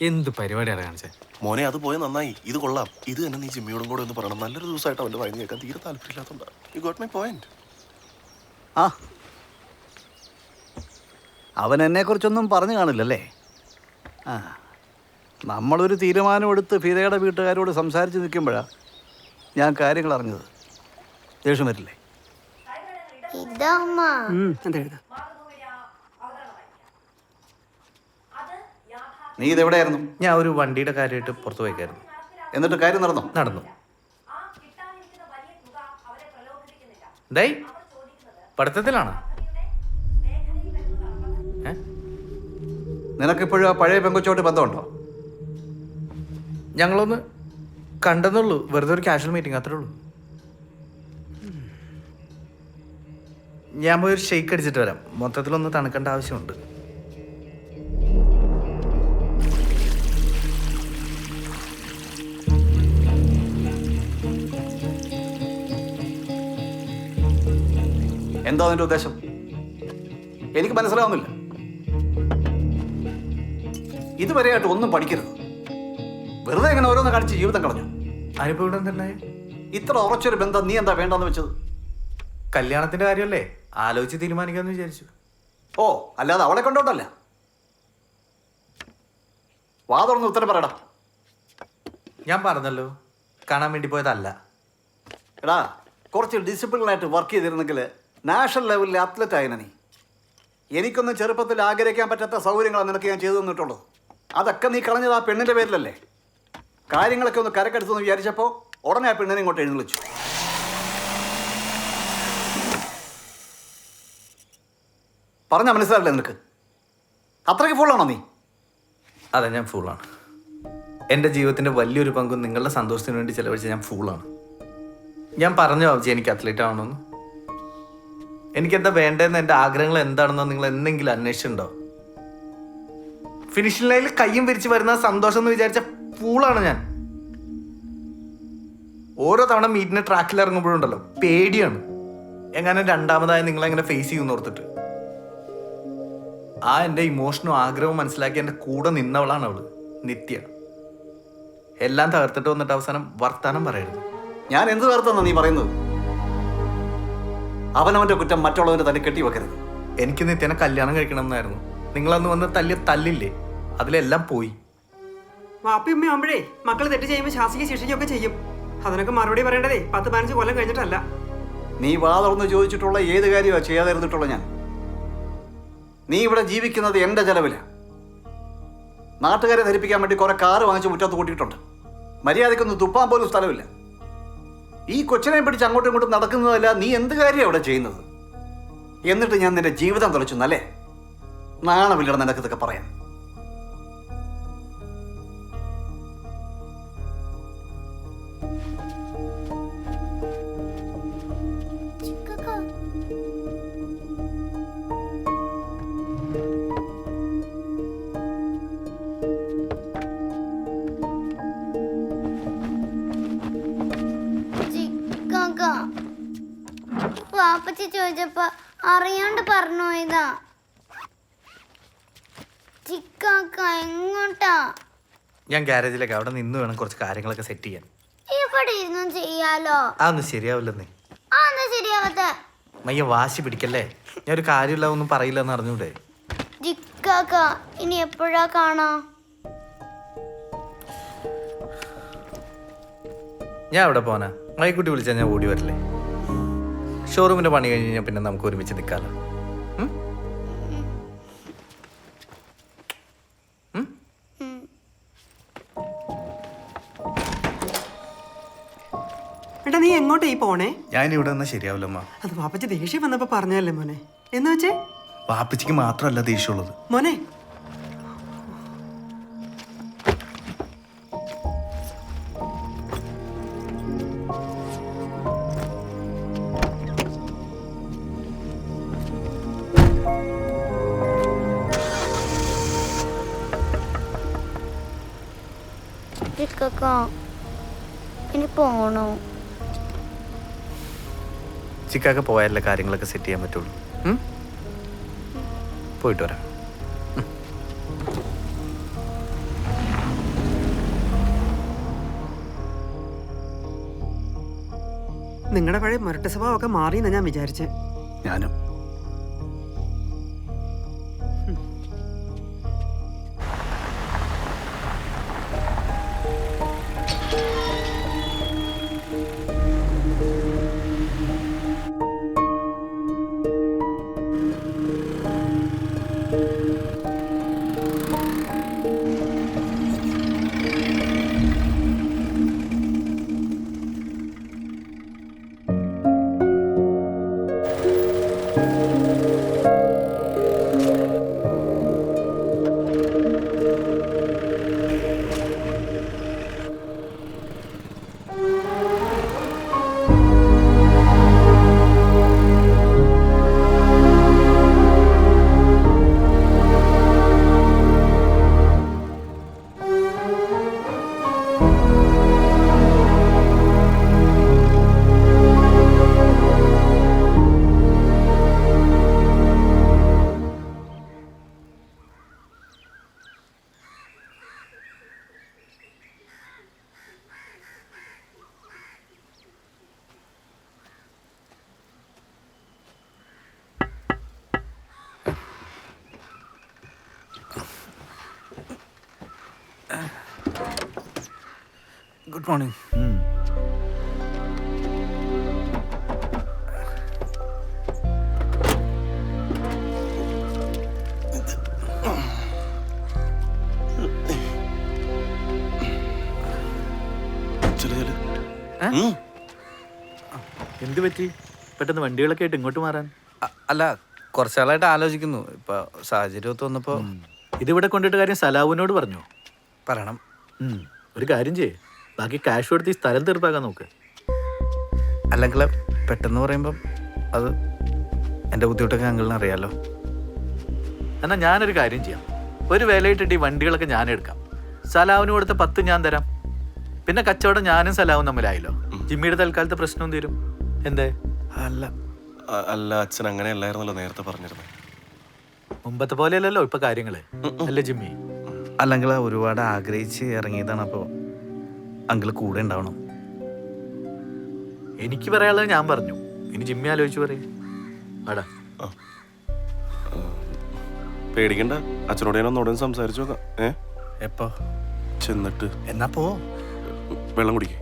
എന്ത് പരിപാടിയാണ് കാണിച്ചത്? മോനെ അത് പോയ നന്നായി. ഇത് കൊള്ളാം. ഇത് തന്നെ നീ ജിമ്മിയോടും കൂടെ ഒന്ന് പറയണം. നല്ലൊരു ദിവസമായിട്ട് അവന്റെ വായന കേൾക്കാൻ തീരെ താല്പര്യമില്ലാത്തതുകൊണ്ടാ. You got my point. ആ അവൻ എന്നെക്കുറിച്ചൊന്നും പറഞ്ഞു കാണില്ലല്ലേ? ആ നമ്മളൊരു തീരുമാനമെടുത്ത് ഫിദയുടെ വീട്ടുകാരോട് സംസാരിച്ച് നിൽക്കുമ്പോഴാണ് ഞാൻ കാര്യങ്ങൾ അറിഞ്ഞത്. ദേഷ്യം വരില്ലേ? നീ ഇതെവിടെയായിരുന്നു? ഞാൻ ഒരു വണ്ടിയുടെ കാര്യമായിട്ട് പുറത്തു പോയിക്കായിരുന്നു. എന്നിട്ട് കാര്യം നടന്നു? നടന്നു. ദൈ പഠിത്തത്തിലാണ്. നിനക്കിപ്പോഴും ആ പഴയ പെങ്കൊച്ചോട്ട് ബന്ധമുണ്ടോ? ഞങ്ങളൊന്ന് കണ്ടെന്നുള്ളൂ. വെറുതെ ഒരു കാഷ്വൽ മീറ്റിംഗ് അത്രേ ഉള്ളൂ. ഞാൻ പോയി ഒരു ഷെയ്ക്ക് അടിച്ചിട്ട് വരാം. മൊത്തത്തിലൊന്ന് തണുക്കേണ്ട ആവശ്യമുണ്ട്. എന്താ അതിൻ്റെ ഉദ്ദേശം? എനിക്ക് മനസ്സിലാവുന്നില്ല. ഇതുവരെയായിട്ട് ഒന്നും പഠിക്കരുത്. വെറുതെ ഇങ്ങനെ ഓരോന്ന് കാണിച്ച് ജീവിതം കളഞ്ഞു. അതിനിപ്പോ ഇവിടെ തന്നെ ഇത്ര ഉറച്ചൊരു ബന്ധം നീ എന്താ വേണ്ടെന്ന് വെച്ചത്? കല്യാണത്തിന്റെ കാര്യമല്ലേ, ആലോചിച്ച് തീരുമാനിക്കാന്ന് വിചാരിച്ചു. ഓ, അല്ലാതെ അവളെ കൊണ്ടോണ്ടല്ല. വാ തുറന്ന് ഉത്തരം പറയടാ. ഞാൻ പറഞ്ഞല്ലോ, കാണാൻ വേണ്ടി പോയതല്ല. എടാ, കുറച്ച് ഡിസിപ്ലിനായിട്ട് വർക്ക് ചെയ്തിരുന്നെങ്കിൽ നാഷണൽ ലെവലിൽ അത്ലറ്റ് ആയിന നീ. എനിക്കൊന്നും ചെറുപ്പത്തിൽ ആഗ്രഹിക്കാൻ പറ്റാത്ത സൗകര്യങ്ങളാണ് നിനക്ക് ഞാൻ ചെയ്തു തന്നിട്ടുള്ളൂ. അതൊക്കെ നീ കളഞ്ഞത് ആ പെണ്ണിൻ്റെ പേരിലല്ലേ? കാര്യങ്ങളൊക്കെ ഒന്ന് കരക്കെടുത്തെന്ന് വിചാരിച്ചപ്പോൾ ഉടനെ ആ പെണ്ണിനെ ഇങ്ങോട്ട് എഴുന്നള്ളിച്ചു. പറഞ്ഞാൽ മനസ്സിലാവില്ല നിനക്ക്? അത്രയ്ക്ക് ഫുള്ളാണോ നീ? അതെ, ഞാൻ ഫൂളാണ്. എൻ്റെ ജീവിതത്തിൻ്റെ വലിയൊരു പങ്കും നിങ്ങളുടെ സന്തോഷത്തിന് വേണ്ടി ചിലവഴിച്ച ഞാൻ ഫൂളാണ്. ഞാൻ പറഞ്ഞു ബാബുജി എനിക്ക് അത്ലറ്റ് ആവണമെന്ന്. എനിക്കെന്താ വേണ്ടതെന്ന്, എൻ്റെ ആഗ്രഹങ്ങൾ എന്താണെന്നോ നിങ്ങൾ എന്തെങ്കിലും അന്വേഷിച്ചിട്ടുണ്ടോ? ഫിനിഷിംഗ് ലൈനിൽ കയ്യും വിരിച്ച് വരുന്ന സന്തോഷം എന്ന് വിചാരിച്ച ഫൂളാണ് ഞാൻ. ഓരോ തവണ മീറ്റിന് ട്രാക്കിൽ ഇറങ്ങുമ്പോഴുണ്ടല്ലോ പേടിയാണ്. എങ്ങനെ രണ്ടാമതായി നിങ്ങളെങ്ങനെ ഫേസ് ചെയ്യുമെന്ന് ഓർത്തിട്ട്. ആ എൻ്റെ ഇമോഷനും ആഗ്രഹവും മനസ്സിലാക്കി എൻ്റെ കൂടെ നിന്നവളാണ് അവള്, നിത്യ. എല്ലാം തകർത്തിട്ട് വന്നിട്ട് അവസാനം വർത്താനം പറയരുത്. ഞാൻ എന്ത് തകർത്തെന്നാ നീ പറയുന്നത്? അവനവൻ്റെ കുറ്റം മറ്റുള്ളവൻ്റെ തന്നെ കെട്ടിവെക്കരുത്. എനിക്ക് നിത്യനെ കല്യാണം കഴിക്കണം എന്നായിരുന്നു. നിങ്ങളന്ന് വന്ന് തല്ലിയ തല്ലില്ലേ, അതിലെല്ലാം പോയി. വാപ്പിയമ്മ ആവുമ്പോഴേ മക്കൾ തെറ്റ് ചെയ്യുമ്പോൾ ശാസിക്കുകയും ശിക്ഷിക്കുകയൊക്കെ ചെയ്യും. അതിനൊക്കെ മറുപടി പറയേണ്ടതേ 10-15 കൊല്ലം കഴിഞ്ഞിട്ടല്ല. നീ വാ തുറന്ന് ചോദിച്ചിട്ടുള്ള ഏത് കാര്യമാണ് ചെയ്യാതിരുന്നിട്ടുള്ള ഞാൻ? നീ ഇവിടെ ജീവിക്കുന്നത് എൻ്റെ ചെലവിലാണ്. നാട്ടുകാരെ ധരിപ്പിക്കാൻ വേണ്ടി കുറെ കാറ് വാങ്ങിച്ച് മുറ്റത്ത് കൂട്ടിയിട്ടുണ്ട്. മര്യാദയ്ക്കൊന്ന് തുപ്പാൻ പോലും സ്ഥലമില്ല. ഈ കൊച്ചിനെ പിടിച്ച് അങ്ങോട്ടും ഇങ്ങോട്ടും നടക്കുന്നതല്ല നീ എന്ത് കാര്യമാണ് ഇവിടെ ചെയ്യുന്നത്? എന്നിട്ട് ഞാൻ നിന്റെ ജീവിതം തെളിച്ചു എന്നല്ലേ? നാണമില്ലട നിനക്ക് ഇതൊക്കെ പറയാൻ. വാപ്പച്ചി ചോദിച്ചപ്പോ അറിയാണ്ട് പറഞ്ഞു ഇതാ. ചിക്കാക്ക എങ്ങോട്ടാ? ഞാൻ ഗ്യാരേജിലേക്ക്, അവിടെ നിന്ന് വേണം കുറച്ച് കാര്യങ്ങളൊക്കെ സെറ്റ് ചെയ്യാൻ. ഇവിടെ ഇരുന്നും ചെയ്യാലോ. അതൊന്നും ശരിയാവില്ലെന്നേ. അതൊന്നും ശരിയാവത്ത. മയ്യ വാശി പിടിക്കല്ലേ. ഞാൻ ഒരു കാര്യമില്ല ഒന്നും പറയില്ല എന്ന് അറിഞ്ഞൂടെ? ചിക്കാക്ക ഇനി എപ്പോഴാ കാണാ? ഞാൻ എവിടെ പോനാ? മൈക്കുട്ടി വിളിച്ചാൽ ഞാൻ ഓടി വരില്ലേ? ഷോറൂമിന്റെ പണി കഴിഞ്ഞ് കഴിഞ്ഞാൽ പിന്നെ നമുക്ക് ഒരുമിച്ച് നിൽക്കാലോ. ഏട്ടാ നീ എങ്ങോട്ടാ ഈ പോണേ? ഞാൻ ഇവിടെ വന്നാൽ ശരിയാവില്ലമ്മ. അത് വാപ്പച്ചി ദേഷ്യം വന്നപ്പോ പറഞ്ഞല്ലേ മോനെ. എന്ന് വെച്ചേ വാപ്പച്ചിക്ക് മാത്രമല്ല ദേഷ്യമുള്ളത്. മോനെ ചിക്കാക്ക ഇനി പോണോ? ചിക്കാക്ക പോയാലേ കാര്യങ്ങളൊക്കെ സെറ്റ് ചെയ്യാൻ പറ്റുള്ളൂ. പോയിട്ട് വരാം. നിങ്ങളുടെ പഴയ മുരട്ട സ്വഭാവമൊക്കെ മാറിയെന്നാ ഞാൻ വിചാരിച്ചേ. ഞാനും. Good morning. എന്ത് പറ്റി പെട്ടെന്ന് വണ്ടികളൊക്കെ ആയിട്ട് ഇങ്ങോട്ട് മാറാൻ? അല്ല, കുറച്ചാളായിട്ട് ആലോചിക്കുന്നു. ഇപ്പൊ സാഹചര്യം ഒത്ത് വന്നപ്പോ ഇതിവിടെ കൊണ്ടിട്ട് കാര്യം സലാവിനോട് പറഞ്ഞു. പറയണം. ഒരു കാര്യം ചെയ്യേ, ബാക്കി ക്യാഷ് കൊടുത്ത് ഈ സ്ഥലം തീർപ്പാക്കാൻ നോക്ക്. അല്ലെങ്കിൽ പെട്ടെന്ന് പറയുമ്പം അത് എൻ്റെ ബുദ്ധിമുട്ടൊക്കെ അങ്കിളിന് അറിയാലോ. എന്നാൽ ഞാനൊരു കാര്യം ചെയ്യാം, ഒരു വിലയിട്ടിട്ട് ഈ വണ്ടികളൊക്കെ ഞാൻ എടുക്കാം. സലാവിന് കൊടുത്ത 10 ഞാൻ തരാം. പിന്നെ കച്ചവടം ഞാനും സലാവും തമ്മിലായല്ലോ. ജിമ്മിയുടെ തൽക്കാലത്തെ പ്രശ്നവും തീരും. എന്തേ? അല്ല അച്ഛൻ അങ്ങനെയല്ലായിരുന്നല്ലോ നേരത്തെ പറഞ്ഞിരുന്നത്. മുമ്പത്തെ പോലെയല്ലല്ലോ ഇപ്പൊ കാര്യങ്ങള്, അല്ലേ ജിമ്മി? അല്ലെങ്കിൽ ഒരുപാട് ആഗ്രഹിച്ച് ഇറങ്ങിയതാണ്. അപ്പോൾ അങ്കിൾ കൂടെ ഉണ്ടാവണം. എനിക്ക് പറയാനുള്ളത് ഞാൻ പറഞ്ഞു, ഇനി ജിമ്മി ആലോചിച്ച് പറയും. ആടാ, പേടിക്കണ്ട, അച്ഛനോട് ഞാൻ ഒന്നുകൂടെ സംസാരിച്ചു നോക്കാം. എപ്പോ ചെന്നിട്ട് എന്നാ പോ. വെള്ളം കുടിക്കേ.